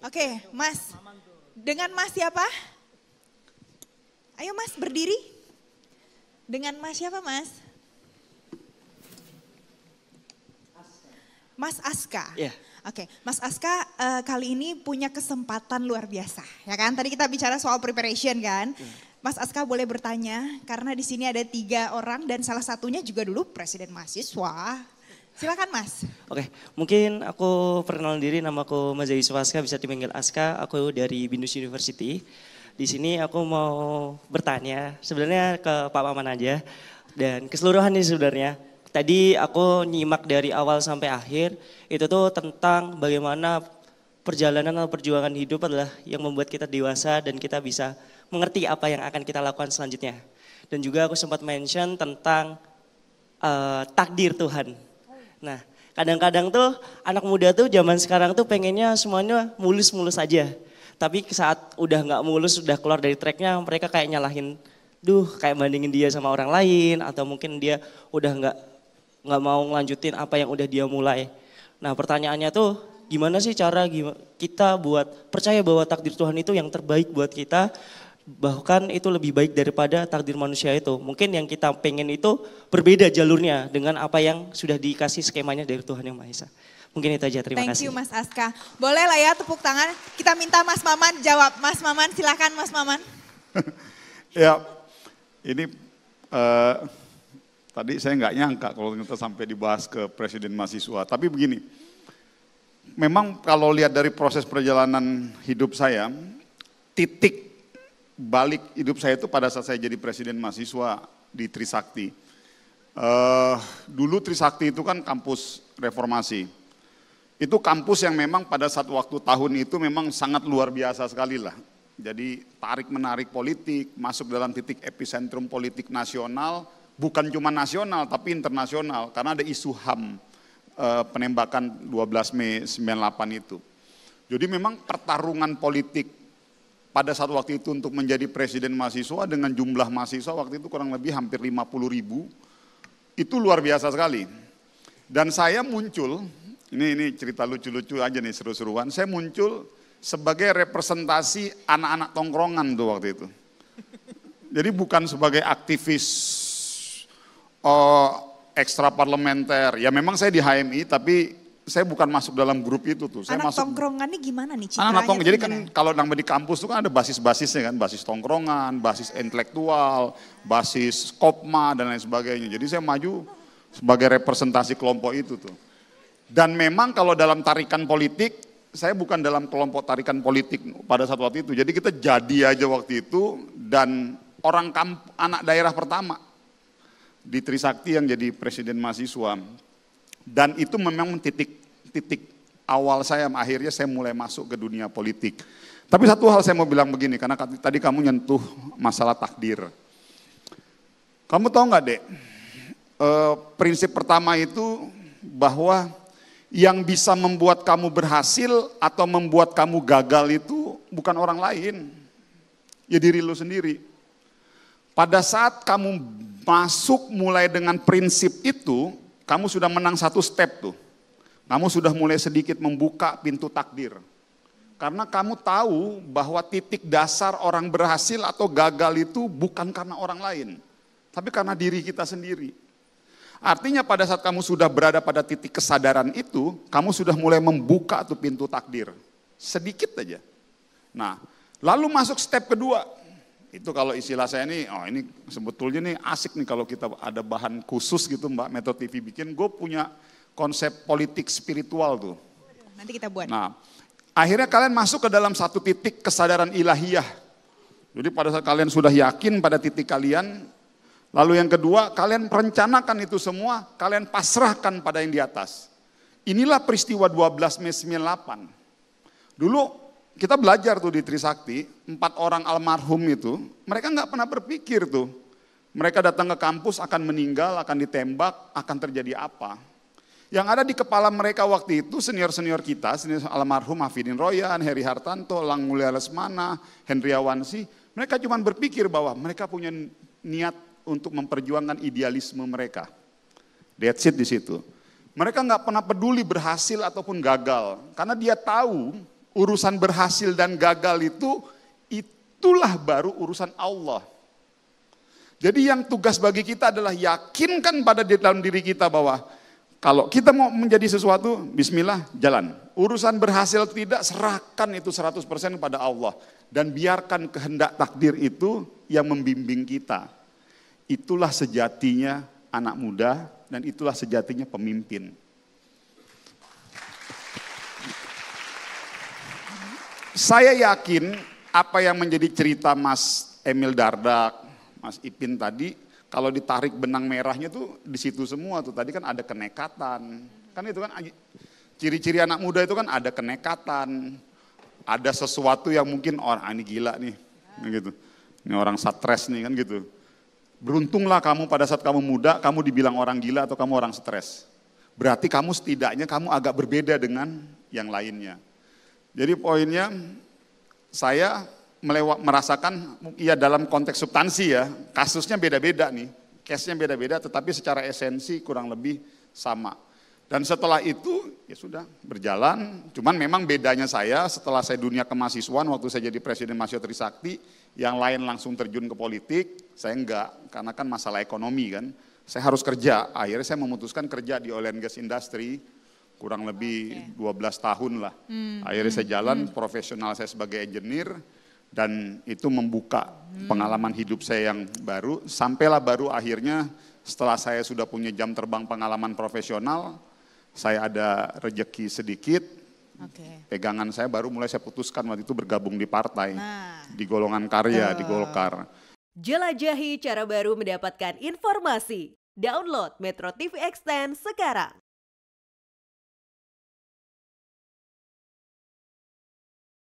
Oke, Mas. Dengan Mas siapa? Ayo Mas berdiri. Dengan Mas siapa Mas? Mas Aska. Iya. Oke, Mas Aska kali ini punya kesempatan luar biasa, ya kan? Tadi kita bicara soal preparation kan. Mas Aska boleh bertanya karena di sini ada 3 orang dan salah satunya juga dulu presiden mahasiswa. Silakan Mas. Oke, mungkin aku perkenalan diri, nama aku Mas Yusuf Aska, bisa dipanggil Aska. Aku dari Binus University. Di sini aku mau bertanya sebenarnya ke Pak Maman aja dan keseluruhan ini sebenarnya. Tadi aku nyimak dari awal sampai akhir, itu tuh tentang bagaimana perjalanan atau perjuangan hidup adalah yang membuat kita dewasa dan kita bisa mengerti apa yang akan kita lakukan selanjutnya. Dan juga aku sempat mention tentang takdir Tuhan. Nah, kadang-kadang tuh anak muda tuh zaman sekarang tuh pengennya semuanya mulus-mulus aja. Tapi saat udah nggak mulus, udah keluar dari tracknya, mereka kayak nyalahin, kayak bandingin dia sama orang lain, atau mungkin dia udah nggak mau ngelanjutin apa yang udah dia mulai. Nah pertanyaannya tuh gimana sih cara kita buat percaya bahwa takdir Tuhan itu yang terbaik buat kita, bahkan itu lebih baik daripada takdir manusia itu. Mungkin yang kita pengen itu berbeda jalurnya dengan apa yang sudah dikasih skemanya dari Tuhan Yang Maha Esa. Mungkin itu aja, terima kasih. Thank you Mas Aska. Boleh lah ya tepuk tangan, kita minta Mas Maman jawab. Mas Maman silakan Mas Maman. Ya ini tadi saya nggak nyangka kalau kita sampai dibahas ke presiden mahasiswa. Tapi begini, memang kalau lihat dari proses perjalanan hidup saya, titik balik hidup saya itu pada saat saya jadi presiden mahasiswa di Trisakti. Dulu Trisakti itu kan kampus reformasi. Itu kampus yang memang pada saat waktu tahun itu memang sangat luar biasa sekali lah. Jadi tarik menarik politik, masuk dalam titik epicentrum politik nasional, bukan cuma nasional tapi internasional karena ada isu HAM penembakan 12 Mei 98 itu. Jadi memang pertarungan politik pada saat waktu itu untuk menjadi presiden mahasiswa dengan jumlah mahasiswa waktu itu kurang lebih hampir 50.000, itu luar biasa sekali. Dan saya muncul, ini cerita lucu-lucu aja nih, seru-seruan, saya muncul sebagai representasi anak-anak tongkrongan tuh waktu itu. Jadi bukan sebagai aktivis ekstra parlementer, ya memang saya di HMI tapi saya bukan masuk dalam grup itu tuh. Saya anak masuk, tongkrongan ini gimana nih citranya? anak tongkrongan, jadi kan kalau namanya di kampus itu kan ada basis-basisnya kan, basis tongkrongan, basis intelektual, basis kopma dan lain sebagainya. Jadi saya maju sebagai representasi kelompok itu tuh. Dan memang kalau dalam tarikan politik, saya bukan dalam kelompok tarikan politik pada saat waktu itu. Jadi kita jadi aja waktu itu dan anak daerah pertama di Trisakti yang jadi presiden mahasiswa. Dan itu memang titik awal saya, akhirnya saya mulai masuk ke dunia politik. Tapi satu hal saya mau bilang begini, karena tadi kamu nyentuh masalah takdir. Kamu tahu nggak Dek, prinsip pertama itu bahwa yang bisa membuat kamu berhasil atau membuat kamu gagal itu bukan orang lain, ya diri lu sendiri. Pada saat kamu masuk mulai dengan prinsip itu, kamu sudah menang satu step tuh. Kamu sudah mulai sedikit membuka pintu takdir. Karena kamu tahu bahwa titik dasar orang berhasil atau gagal itu bukan karena orang lain, tapi karena diri kita sendiri. Artinya pada saat kamu sudah berada pada titik kesadaran itu, kamu sudah mulai membuka tuh pintu takdir. Sedikit aja. Nah, lalu masuk step kedua. Itu kalau istilah saya nih, ini sebetulnya nih asik nih kalau kita ada bahan khusus gitu Mbak, Metro TV bikin, gue punya konsep politik spiritual tuh. Nanti kita buat. Nah, akhirnya kalian masuk ke dalam satu titik kesadaran ilahiyah. Jadi pada saat kalian sudah yakin pada titik kalian, lalu yang kedua, kalian merencanakan itu semua, kalian pasrahkan pada yang di atas. Inilah peristiwa 12 Mei 98. Dulu kita belajar tuh di Trisakti, 4 orang almarhum itu, mereka nggak pernah berpikir tuh. Mereka datang ke kampus akan meninggal, akan ditembak, akan terjadi apa. Yang ada di kepala mereka waktu itu senior-senior kita, senior almarhum Hafidin Royan, Heri Hartanto, Lang Mulia Lesmana, Hendri Awansi, mereka cuma berpikir bahwa mereka punya niat untuk memperjuangkan idealisme mereka. That's it di situ. Mereka nggak pernah peduli berhasil ataupun gagal, karena dia tahu Urusan berhasil dan gagal itulah baru urusan Allah. Jadi yang tugas bagi kita adalah yakinkan pada dalam diri kita bahwa kalau kita mau menjadi sesuatu, bismillah, jalan. Urusan berhasil atau tidak, serahkan itu 100% kepada Allah. Dan biarkan kehendak takdir itu yang membimbing kita. Itulah sejatinya anak muda dan itulah sejatinya pemimpin. Saya yakin apa yang menjadi cerita Mas Emil Dardak, Mas Ipin tadi, kalau ditarik benang merahnya tuh di situ semua tuh. Tadi kan ada kenekatan, kan itu kan ciri-ciri anak muda itu kan ada kenekatan, ada sesuatu yang mungkin orang ini gila nih, gitu. Ini orang stres nih kan gitu. Beruntunglah kamu pada saat kamu muda, kamu dibilang orang gila atau kamu orang stres. Berarti kamu setidaknya kamu agak berbeda dengan yang lainnya. Jadi poinnya saya merasakan ya dalam konteks substansi ya, kasusnya beda-beda nih. Case-nya beda-beda tetapi secara esensi kurang lebih sama. Dan setelah itu ya sudah berjalan, cuman memang bedanya saya setelah saya dunia kemahasiswaan waktu saya jadi presiden Mahasiswa Trisakti, yang lain langsung terjun ke politik, saya enggak, karena kan masalah ekonomi kan. Saya harus kerja, akhirnya saya memutuskan kerja di oil and gas industry, kurang lebih 12 tahun lah. Akhirnya saya jalan, profesional saya sebagai engineer, dan itu membuka pengalaman hidup saya yang baru, sampailah baru akhirnya setelah saya sudah punya jam terbang pengalaman profesional, saya ada rejeki sedikit, pegangan saya baru mulai saya putuskan waktu itu bergabung di partai, di golongan karya, di Golkar. Jelajahi cara baru mendapatkan informasi. Download Metro TV Extend sekarang.